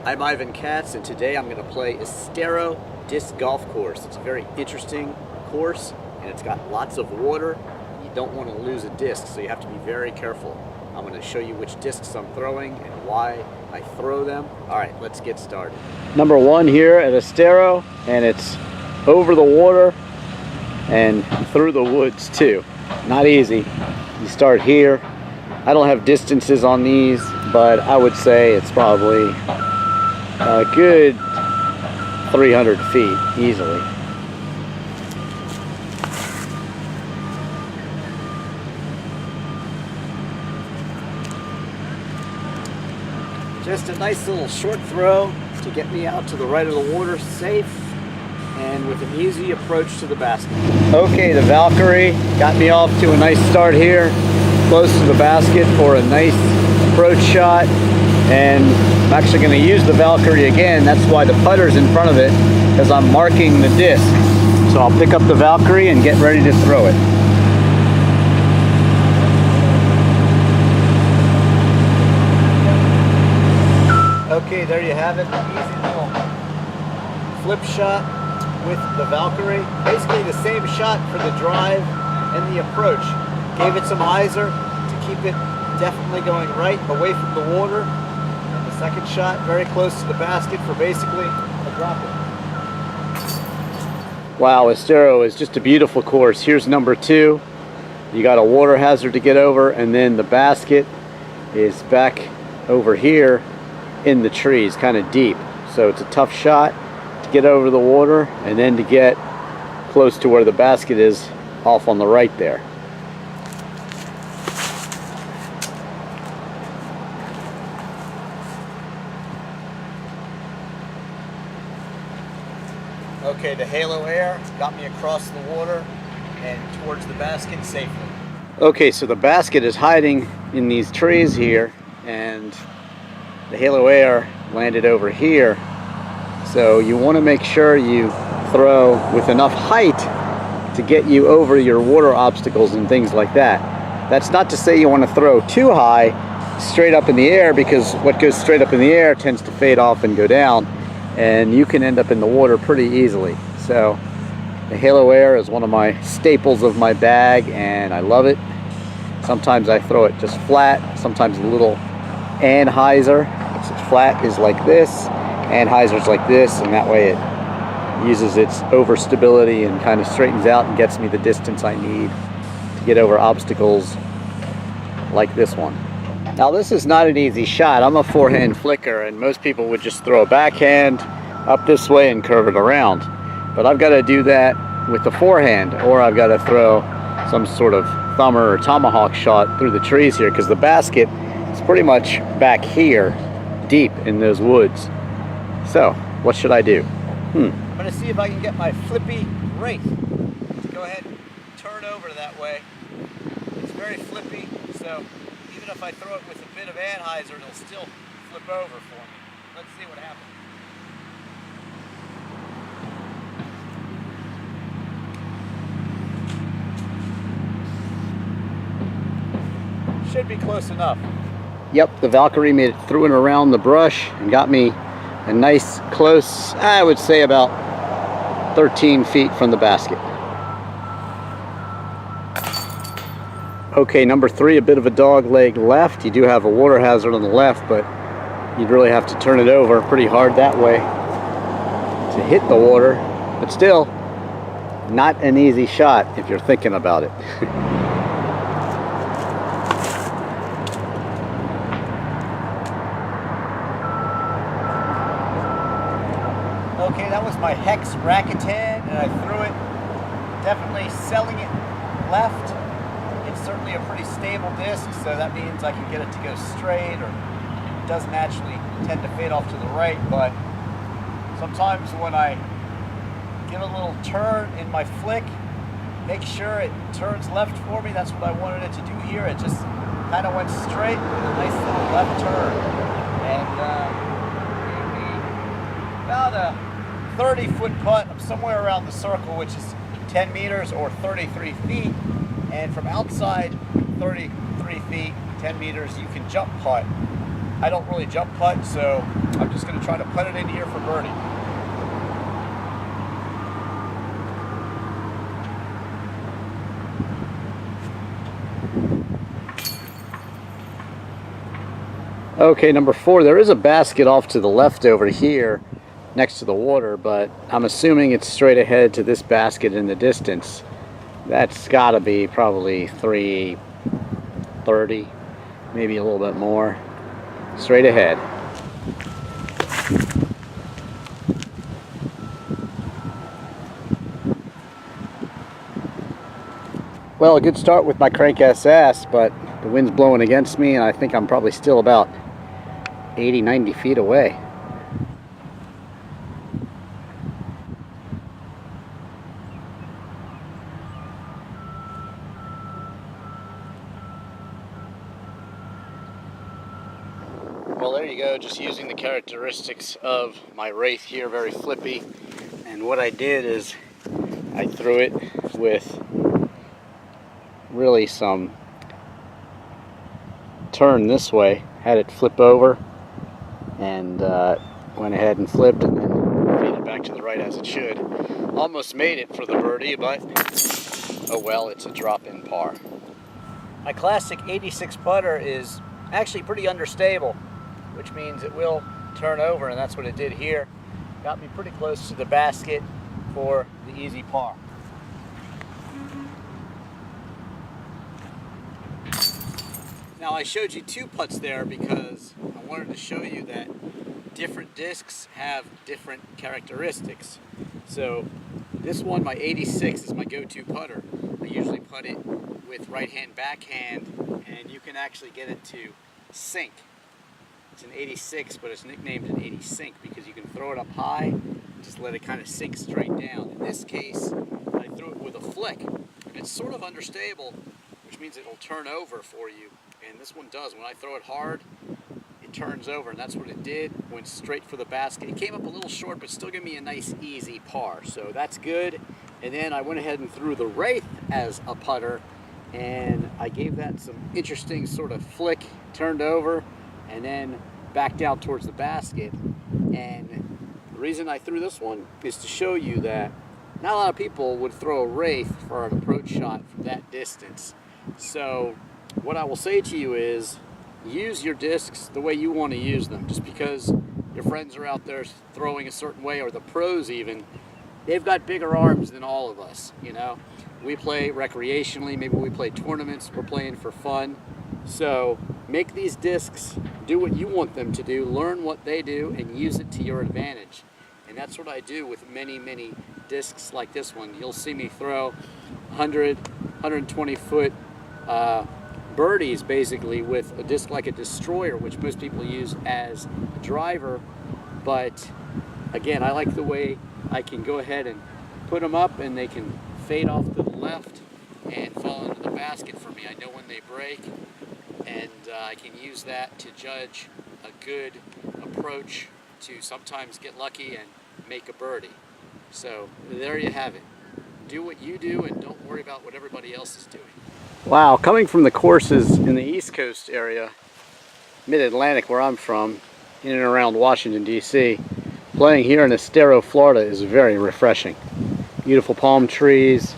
I'm Ivan Katz, and today I'm going to play Estero Disc Golf Course. It's a very interesting course, and it's got lots of water. You don't want to lose a disc, so you have to be very careful. I'm going to show you which discs I'm throwing and why I throw them. All right, let's get started. Number one here at Estero, and it's over the water and through the woods too. Not easy. You start here. I don't have distances on these, but I would say it's probably a good 300 feet easily. Just a nice little short throw to get me out to the right of the water safe and with an easy approach to the basket. Okay, the Valkyrie got me off to a nice start here, close to the basket for a nice approach shot, and I'm actually going to use the Valkyrie again. That's why the putter's in front of it, because I'm marking the disc. So I'll pick up the Valkyrie and get ready to throw it. Okay, there you have it. Easy little flip shot with the Valkyrie. Basically the same shot for the drive and the approach. Gave it some hyzer to keep it definitely going right away from the water. And the second shot very close to the basket for basically a drop in. Wow, Estero is just a beautiful course. Here's number two. You got a water hazard to get over, and then the basket is back over here in the trees, kind of deep. So it's a tough shot to get over the water and then to get close to where the basket is off on the right there. Okay, the halo air got me across the water and towards the basket safely. Okay, so the basket is hiding in these trees here, and the halo air landed over here. So you want to make sure you throw with enough height to get you over your water obstacles and things like that. That's not to say you want to throw too high straight up in the air, because what goes straight up in the air tends to fade off and go down, and you can end up in the water pretty easily. So the halo air is one of my staples of my bag, and I love it. Sometimes I throw it just flat, sometimes a little anhyzer. Flat is like this, anhyzer's like this, and that way it uses its overstability and kind of straightens out and gets me the distance I need to get over obstacles like this one. Now this is not an easy shot. I'm a forehand flicker, and most people would just throw a backhand up this way and curve it around. But I've got to do that with the forehand, or I've got to throw some sort of thumber or tomahawk shot through the trees here, because the basket is pretty much back here, deep in those woods. So what should I do? I'm going to see if I can get my flippy wraith to go ahead and turn over that way. It's very flippy, so even if I throw it with a bit of anhyzer, it'll still flip over for me. Let's see what happens. Should be close enough. Yep, the Valkyrie made it through and around the brush and got me a nice close, I would say about 13 feet from the basket. Okay, number three, a bit of a dog leg left. You do have a water hazard on the left, but you'd really have to turn it over pretty hard that way to hit the water. But still, not an easy shot if you're thinking about it. Okay, that was my Hex Rakuten, and I threw it, definitely selling it left. It's certainly a pretty stable disc, so that means I can get it to go straight, or it does naturally tend to fade off to the right, but sometimes when I give a little turn in my flick, make sure it turns left for me. That's what I wanted it to do here. It just kind of went straight with a nice little left turn, and gave me about a 30-foot putt. I'm somewhere around the circle, which is 10 meters or 33 feet. And from outside 33 feet, 10 meters, you can jump putt I don't really jump putt, so I'm just going to try to putt it in here for birdie. Okay, number 4, there is a basket off to the left over here next to the water, but I'm assuming it's straight ahead to this basket in the distance. That's got to be probably 330, maybe a little bit more. Straight ahead. Well, a good start with my crank-ass ass, but the wind's blowing against me, and I think I'm probably still about 80-90 feet away. Well, there you go, just using the characteristics of my Wraith here, very flippy. And what I did is I threw it with really some turn this way, had it flip over, and went ahead and flipped and then faded back to the right as it should. Almost made it for the birdie, but oh well, it's a drop-in par. My classic 86 putter is actually pretty understable, which means it will turn over, and that's what it did here. Got me pretty close to the basket for the easy par. Now I showed you 2 putts there because I wanted to show you that different discs have different characteristics. So this one, my 86, is my go-to putter. I usually putt it with right-hand backhand, and you can actually get it to sink. It's an 86, but it's nicknamed an 80 sink because you can throw it up high, just let it kind of sink straight down. In this case, I threw it with a flick. It's sort of understable, which means it'll turn over for you. And this one does. When I throw it hard, it turns over, and that's what it did. Went straight for the basket. It came up a little short, but still gave me a nice, easy par. So that's good. And then I went ahead and threw the Wraith as a putter, and I gave that some interesting sort of flick, turned over, and then back down towards the basket. And the reason I threw this one is to show you that not a lot of people would throw a Wraith for an approach shot from that distance. So what I will say to you is use your discs the way you want to use them. Just because your friends are out there throwing a certain way, or the pros even, they've got bigger arms than all of us, you know. We play recreationally, maybe we play tournaments, we're playing for fun. So make these discs do what you want them to do, learn what they do, and use it to your advantage. And that's what I do with many, many discs like this one. You'll see me throw 100, 120 foot birdies basically with a disc like a Destroyer, which most people use as a driver. But again, I like the way I can go ahead and put them up and they can fade off to the left and fall into the basket for me. I know when they break, and I can use that to judge a good approach to sometimes get lucky and make a birdie. So there you have it. Do what you do and don't worry about what everybody else is doing. Wow, coming from the courses in the East Coast area, mid-Atlantic where I'm from, in and around Washington, D.C., playing here in Estero, Florida is very refreshing. Beautiful palm trees,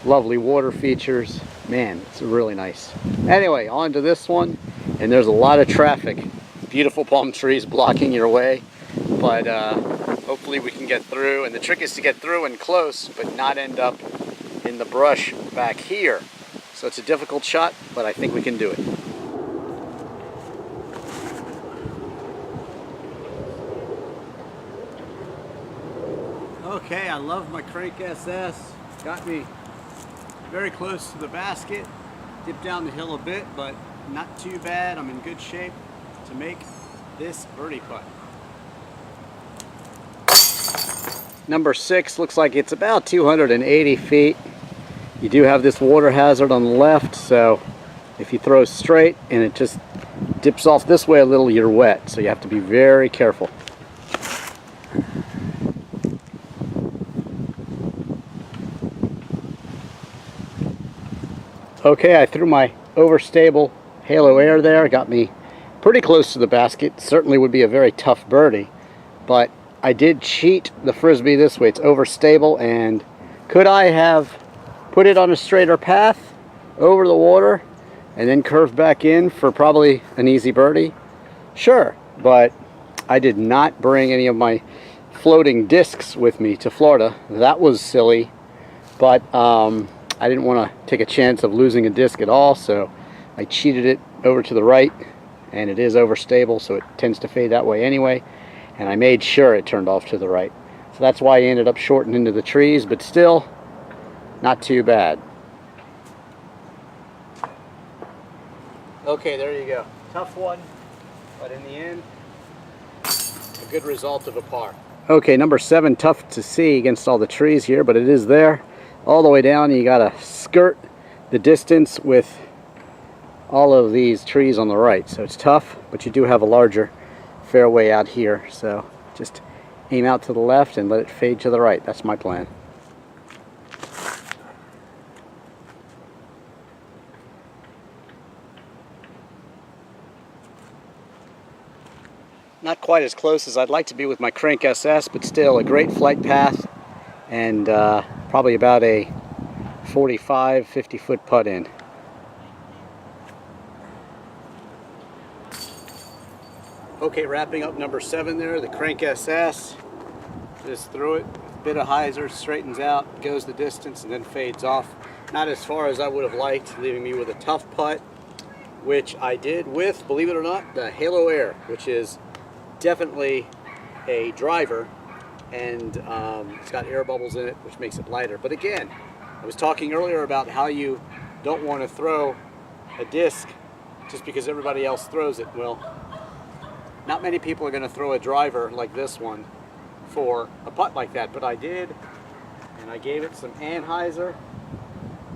lovely water features. Man, it's really nice. Anyway, on to this one, and there's a lot of traffic. Beautiful palm trees blocking your way, but hopefully we can get through. And the trick is to get through and close, but not end up in the brush back here. So it's a difficult shot, but I think we can do it. Okay, I love my crank SS. Got me very close to the basket. Dipped down the hill a bit, but not too bad. I'm in good shape to make this birdie putt. Number 6 looks like it's about 280 feet. You do have this water hazard on the left, so if you throw straight and it just dips off this way a little, you're wet. So you have to be very careful. Okay, I threw my overstable halo air there. Got me pretty close to the basket. Certainly would be a very tough birdie, but I did cheat the Frisbee this way. It's overstable, and could I have put it on a straighter path over the water and then curve back in for probably an easy birdie? Sure, but I did not bring any of my floating discs with me to Florida. That was silly, but I didn't want to take a chance of losing a disc at all, so I cheated it over to the right, and it is overstable, so it tends to fade that way anyway, and I made sure it turned off to the right. So that's why I ended up shorting into the trees, but still not too bad. Okay, there you go. Tough one, but in the end, a good result of a par. Okay, number 7, tough to see against all the trees here, but it is there. All the way down, you gotta skirt the distance with all of these trees on the right. So it's tough, but you do have a larger fairway out here. So just aim out to the left and let it fade to the right. That's my plan. Not quite as close as I'd like to be with my Crank SS, but still a great flight path, and probably about a 45, 50 foot putt in. Okay, wrapping up number 7 there, the Crank SS. Just through it, bit of hyzer, straightens out, goes the distance, and then fades off. Not as far as I would have liked, leaving me with a tough putt, which I did with, believe it or not, the Halo Air, which is definitely a driver, and it's got air bubbles in it, which makes it lighter. But again, I was talking earlier about how you don't want to throw a disc just because everybody else throws it. Well, not many people are going to throw a driver like this one for a putt like that, but I did, and I gave it some anhyzer.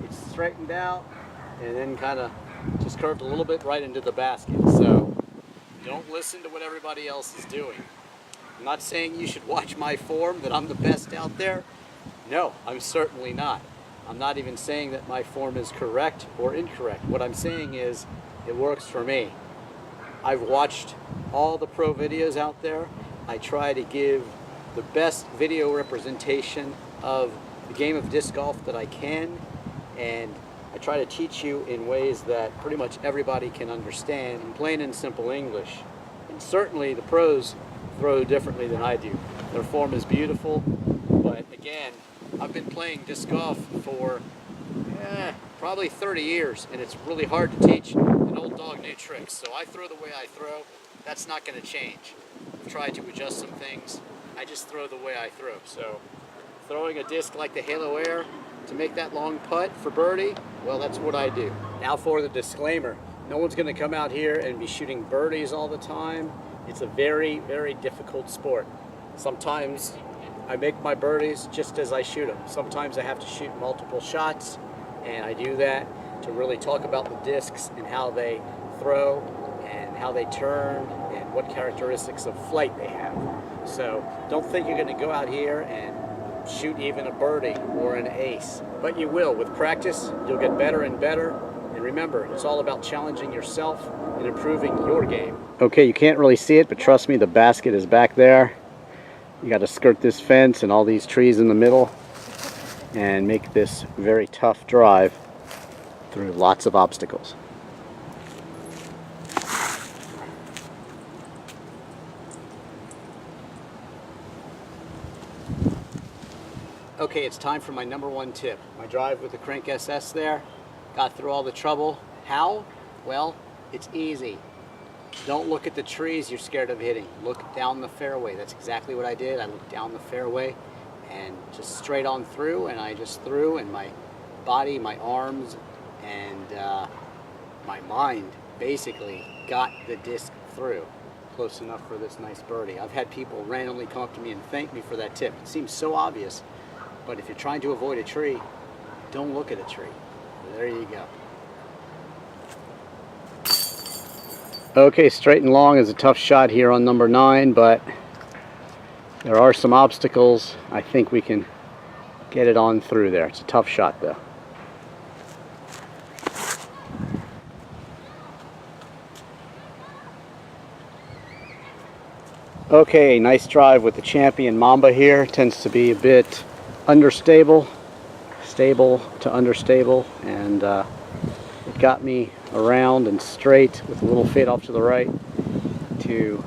It straightened out and then kind of just curved a little bit right into the basket. So don't listen to what everybody else is doing. I'm not saying you should watch my form, that I'm the best out there. No, I'm certainly not. I'm not even saying that my form is correct or incorrect. What I'm saying is it works for me. I've watched all the pro videos out there. I try to give the best video representation of the game of disc golf that I can, and I try to teach you in ways that pretty much everybody can understand in plain and simple English. And certainly the pros throw differently than I do. Their form is beautiful, but again, I've been playing disc golf for probably 30 years, and it's really hard to teach an old dog new tricks. So I throw the way I throw. That's not going to change. I've tried to adjust some things. I just throw the way I throw. So throwing a disc like the Halo Air to make that long putt for birdie, well, that's what I do. Now for the disclaimer. No one's going to come out here and be shooting birdies all the time. It's a very, very difficult sport. Sometimes I make my birdies just as I shoot them. Sometimes I have to shoot multiple shots, and I do that to really talk about the discs and how they throw and how they turn and what characteristics of flight they have. So don't think you're going to go out here and shoot even a birdie or an ace, but you will. With practice, you'll get better and better. And remember, it's all about challenging yourself and improving your game. Okay, you can't really see it, but trust me, the basket is back there. You got to skirt this fence and all these trees in the middle and make this very tough drive through lots of obstacles. Okay, it's time for my number 1 tip. My drive with the Crank SS there. Got through all the trouble. How? Well, it's easy. Don't look at the trees you're scared of hitting. Look down the fairway. That's exactly what I did. I looked down the fairway and just straight on through, and I just threw, and my body, my arms, and my mind basically got the disc through. Close enough for this nice birdie. I've had people randomly come up to me and thank me for that tip. It seems so obvious, but if you're trying to avoid a tree, don't look at a tree. There you go. Okay, straight and long is a tough shot here on number 9, but there are some obstacles. I think we can get it on through there. It's a tough shot though. Okay, nice drive with the Champion Mamba here. Tends to be a bit understable, stable to understable, and it got me around and straight with a little fade off to the right to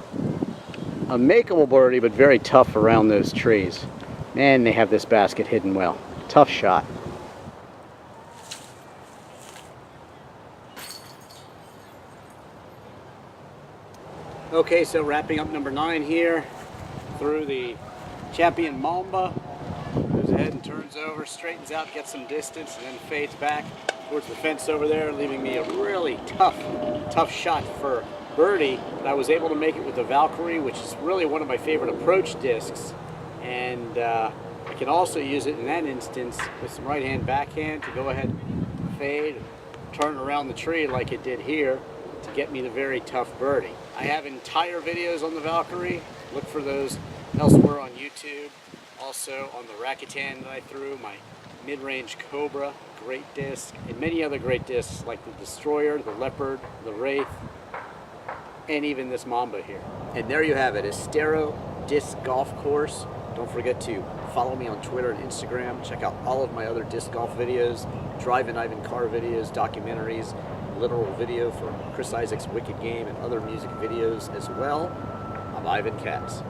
a makeable birdie, but very tough around those trees. Man, they have this basket hidden well. Tough shot. Okay, so wrapping up number 9 here through the Champion Mamba. Goes ahead and turns over, straightens out, gets some distance, and then fades back towards the fence over there, leaving me a really tough shot for birdie. But I was able to make it with the Valkyrie, which is really one of my favorite approach discs. And I can also use it in that instance with some right-hand backhand to go ahead and fade, turn around the tree like it did here to get me the very tough birdie. I have entire videos on the Valkyrie. Look for those elsewhere on YouTube. Also on the Rakuten that I threw, my mid-range Cobra, great disc, and many other great discs like the Destroyer, the Leopard, the Wraith, and even this Mamba here. And there you have it, Estero Disc Golf Course. Don't forget to follow me on Twitter and Instagram. Check out all of my other disc golf videos, Drivin Ivan car videos, documentaries, literal video for Chris Isaac's Wicked Game, and other music videos as well. I'm Ivan Katz.